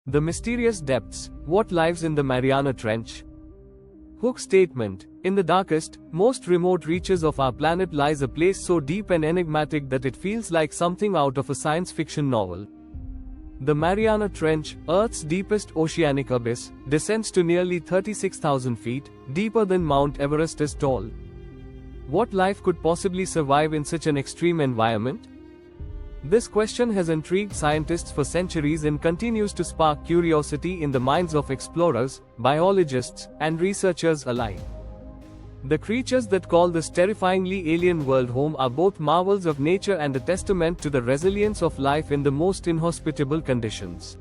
The mysterious depths. What lives in the Mariana Trench? Hook statement. In the darkest, most remote reaches of our planet lies a place so deep and enigmatic that it feels like something out of a science fiction novel. The Mariana Trench, Earth's deepest oceanic abyss, descends to nearly 36,000 feet, deeper than Mount Everest is tall. What life could possibly survive in such an extreme environment? This question has intrigued scientists for centuries and continues to spark curiosity in the minds of explorers, biologists, and researchers alike. The creatures that call this terrifyingly alien world home are both marvels of nature and a testament to the resilience of life in the most inhospitable conditions.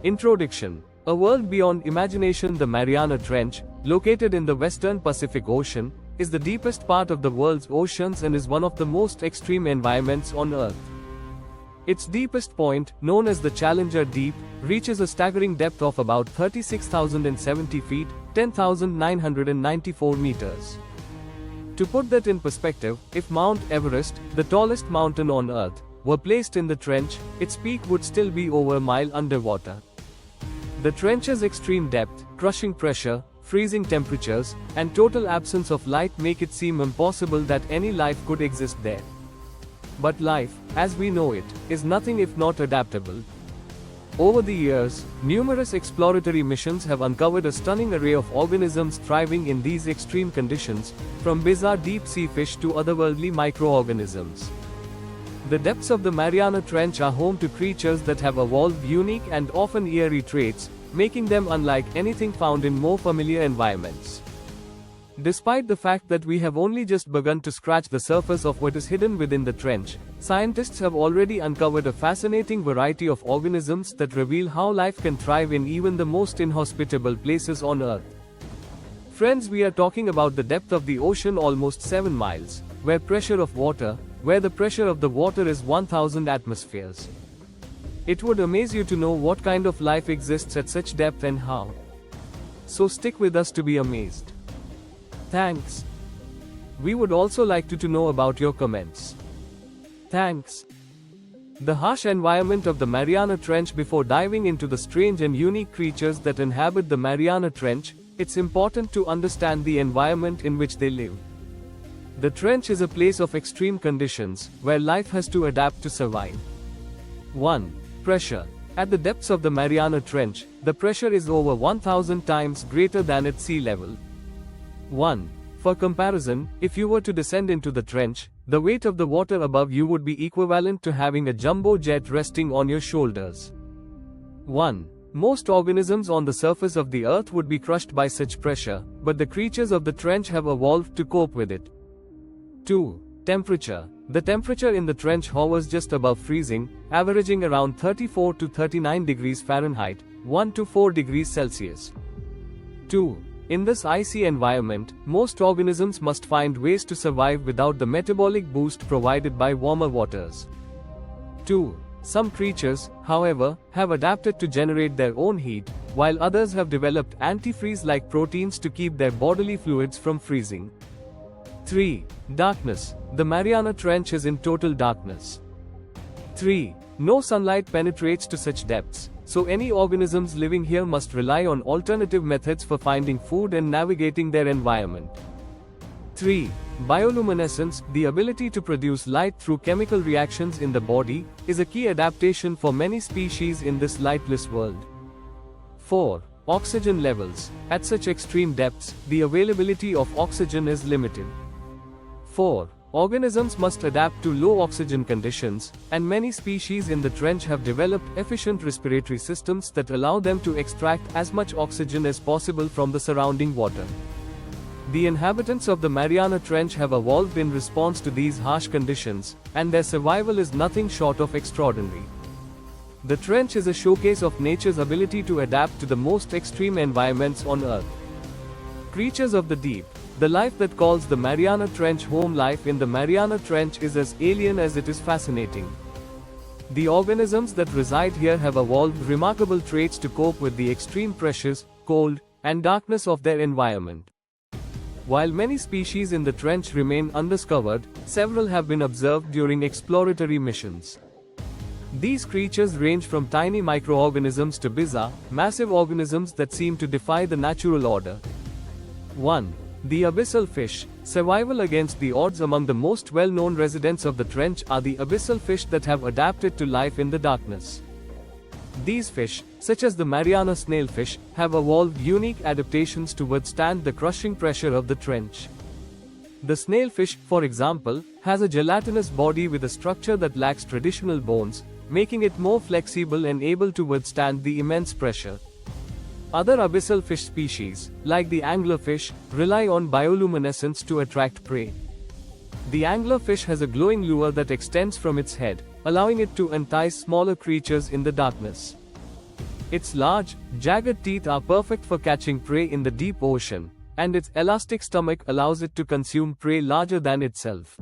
Introduction. A world beyond imagination. The Mariana Trench, located in the western Pacific Ocean, is the deepest part of the world's oceans and is one of the most extreme environments on Earth. Its deepest point, known as the Challenger Deep, reaches a staggering depth of about 36,070 feet, 10,994 meters. To put that in perspective, if Mount Everest, the tallest mountain on Earth, were placed in the trench, its peak would still be over a mile underwater. The trench's extreme depth, crushing pressure, freezing temperatures, and total absence of light make it seem impossible that any life could exist there. But life, as we know it, is nothing if not adaptable. Over the years, numerous exploratory missions have uncovered a stunning array of organisms thriving in these extreme conditions, from bizarre deep-sea fish to otherworldly microorganisms. The depths of the Mariana Trench are home to creatures that have evolved unique and often eerie traits, making them unlike anything found in more familiar environments. Despite the fact that we have only just begun to scratch the surface of what is hidden within the trench, scientists have already uncovered a fascinating variety of organisms that reveal how life can thrive in even the most inhospitable places on Earth. Friends, we are talking about the depth of the ocean, almost 7 miles, where the pressure of the water is 1,000 atmospheres. It would amaze you to know what kind of life exists at such depth and how. So stick with us to be amazed. Thanks. We would also like to know about your comments. Thanks. The harsh environment of the Mariana Trench. Before diving into the strange and unique creatures that inhabit the Mariana Trench, it's important to understand the environment in which they live. The trench is a place of extreme conditions, where life has to adapt to survive. 1. Pressure. At the depths of the Mariana Trench, the pressure is over 1,000 times greater than at sea level. 1. For comparison, if you were to descend into the trench, the weight of the water above you would be equivalent to having a jumbo jet resting on your shoulders. 1. Most organisms on the surface of the Earth would be crushed by such pressure, but the creatures of the trench have evolved to cope with it. 2. Temperature. The temperature in the trench hovers just above freezing, averaging around 34 to 39 degrees Fahrenheit, 1 to 4 degrees Celsius. 2. In this icy environment, most organisms must find ways to survive without the metabolic boost provided by warmer waters. 2. Some creatures, however, have adapted to generate their own heat, while others have developed antifreeze-like proteins to keep their bodily fluids from freezing. 3. Darkness. The Mariana Trench is in total darkness. 3. No sunlight penetrates to such depths, so any organisms living here must rely on alternative methods for finding food and navigating their environment. 3. Bioluminescence. The ability to produce light through chemical reactions in the body is a key adaptation for many species in this lightless world. 4. Oxygen levels. At such extreme depths, the availability of oxygen is limited. 4. Organisms must adapt to low oxygen conditions, and many species in the trench have developed efficient respiratory systems that allow them to extract as much oxygen as possible from the surrounding water. The inhabitants of the Mariana Trench have evolved in response to these harsh conditions, and their survival is nothing short of extraordinary. The trench is a showcase of nature's ability to adapt to the most extreme environments on Earth. Creatures of the deep. The life that calls the Mariana Trench home. Life in the Mariana Trench is as alien as it is fascinating. The organisms that reside here have evolved remarkable traits to cope with the extreme pressures, cold, and darkness of their environment. While many species in the trench remain undiscovered, several have been observed during exploratory missions. These creatures range from tiny microorganisms to bizarre, massive organisms that seem to defy the natural order. 1. The abyssal fish. Survival against the odds. Among the most well-known residents of the trench are the abyssal fish that have adapted to life in the darkness. These fish, such as the Mariana snailfish, have evolved unique adaptations to withstand the crushing pressure of the trench. The snailfish, for example, has a gelatinous body with a structure that lacks traditional bones, making it more flexible and able to withstand the immense pressure. Other abyssal fish species, like the anglerfish, rely on bioluminescence to attract prey. The anglerfish has a glowing lure that extends from its head, allowing it to entice smaller creatures in the darkness. Its large, jagged teeth are perfect for catching prey in the deep ocean, and its elastic stomach allows it to consume prey larger than itself.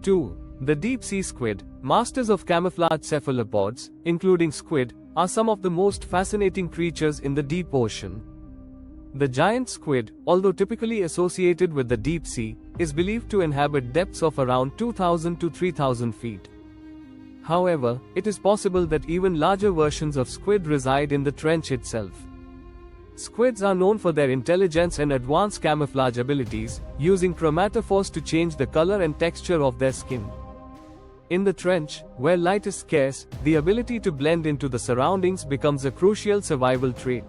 2. The deep-sea squid, masters of camouflage. Cephalopods, including squid, are some of the most fascinating creatures in the deep ocean. The giant squid, although typically associated with the deep sea, is believed to inhabit depths of around 2,000 to 3,000 feet. However, it is possible that even larger versions of squid reside in the trench itself. Squids are known for their intelligence and advanced camouflage abilities, using chromatophores to change the color and texture of their skin. In the trench, where light is scarce, the ability to blend into the surroundings becomes a crucial survival trait.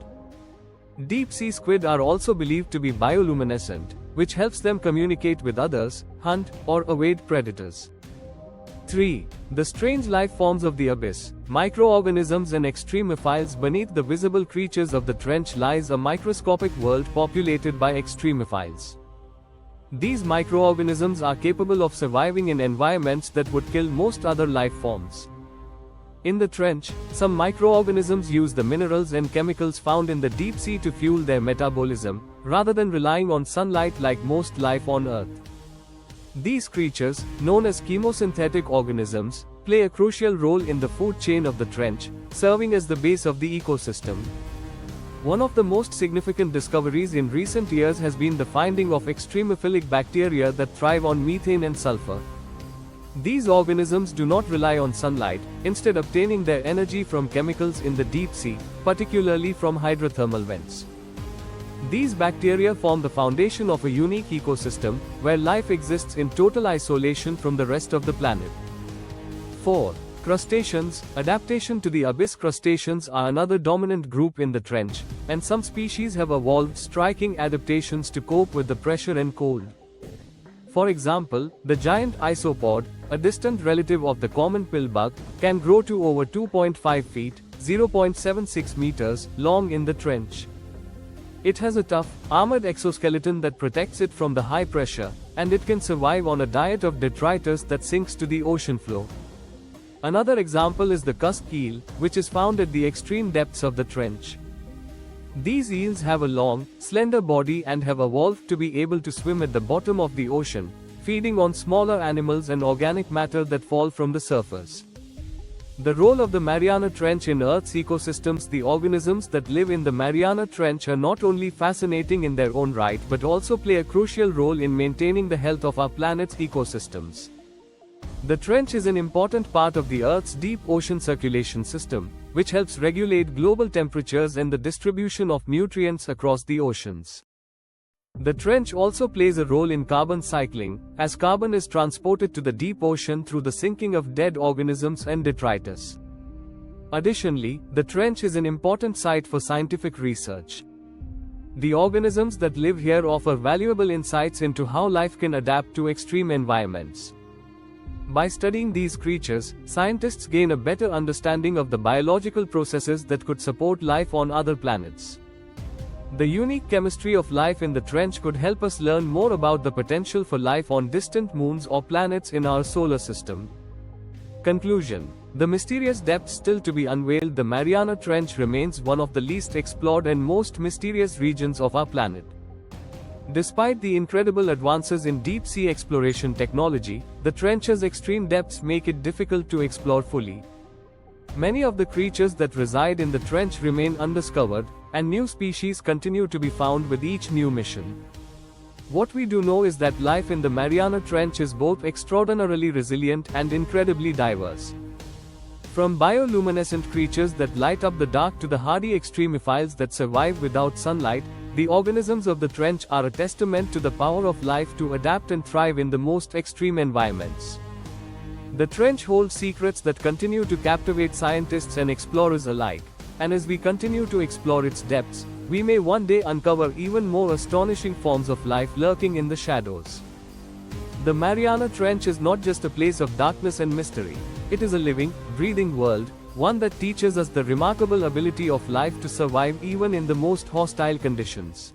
Deep-sea squid are also believed to be bioluminescent, which helps them communicate with others, hunt, or evade predators. 3. The strange life forms of the abyss. Microorganisms and extremophiles. Beneath the visible creatures of the trench lies a microscopic world populated by extremophiles. These microorganisms are capable of surviving in environments that would kill most other life forms. In the trench, some microorganisms use the minerals and chemicals found in the deep sea to fuel their metabolism, rather than relying on sunlight like most life on Earth. These creatures, known as chemosynthetic organisms, play a crucial role in the food chain of the trench, serving as the base of the ecosystem. One of the most significant discoveries in recent years has been the finding of extremophilic bacteria that thrive on methane and sulfur. These organisms do not rely on sunlight, instead obtaining their energy from chemicals in the deep sea, particularly from hydrothermal vents. These bacteria form the foundation of a unique ecosystem, where life exists in total isolation from the rest of the planet. 4. Crustaceans. Adaptation to the abyss. Crustaceans are another dominant group in the trench, and some species have evolved striking adaptations to cope with the pressure and cold. For example, the giant isopod, a distant relative of the common pillbug, can grow to over 2.5 feet, 0.76 meters, long in the trench. It has a tough, armored exoskeleton that protects it from the high pressure, and it can survive on a diet of detritus that sinks to the ocean floor. Another example is the cusk eel, which is found at the extreme depths of the trench. These eels have a long, slender body and have evolved to be able to swim at the bottom of the ocean, feeding on smaller animals and organic matter that fall from the surface. The role of the Mariana Trench in Earth's ecosystems. The organisms that live in the Mariana Trench are not only fascinating in their own right but also play a crucial role in maintaining the health of our planet's ecosystems. The trench is an important part of the Earth's deep ocean circulation system, which helps regulate global temperatures and the distribution of nutrients across the oceans. The trench also plays a role in carbon cycling, as carbon is transported to the deep ocean through the sinking of dead organisms and detritus. Additionally, the trench is an important site for scientific research. The organisms that live here offer valuable insights into how life can adapt to extreme environments. By studying these creatures, scientists gain a better understanding of the biological processes that could support life on other planets. The unique chemistry of life in the trench could help us learn more about the potential for life on distant moons or planets in our solar system. Conclusion. The mysterious depths still to be unveiled. The Mariana Trench remains one of the least explored and most mysterious regions of our planet. Despite the incredible advances in deep-sea exploration technology, the trench's extreme depths make it difficult to explore fully. Many of the creatures that reside in the trench remain undiscovered, and new species continue to be found with each new mission. What we do know is that life in the Mariana Trench is both extraordinarily resilient and incredibly diverse. From bioluminescent creatures that light up the dark to the hardy extremophiles that survive without sunlight, the organisms of the trench are a testament to the power of life to adapt and thrive in the most extreme environments. The trench holds secrets that continue to captivate scientists and explorers alike, and as we continue to explore its depths, we may one day uncover even more astonishing forms of life lurking in the shadows. The Mariana Trench is not just a place of darkness and mystery. It is a living, breathing world, one that teaches us the remarkable ability of life to survive even in the most hostile conditions.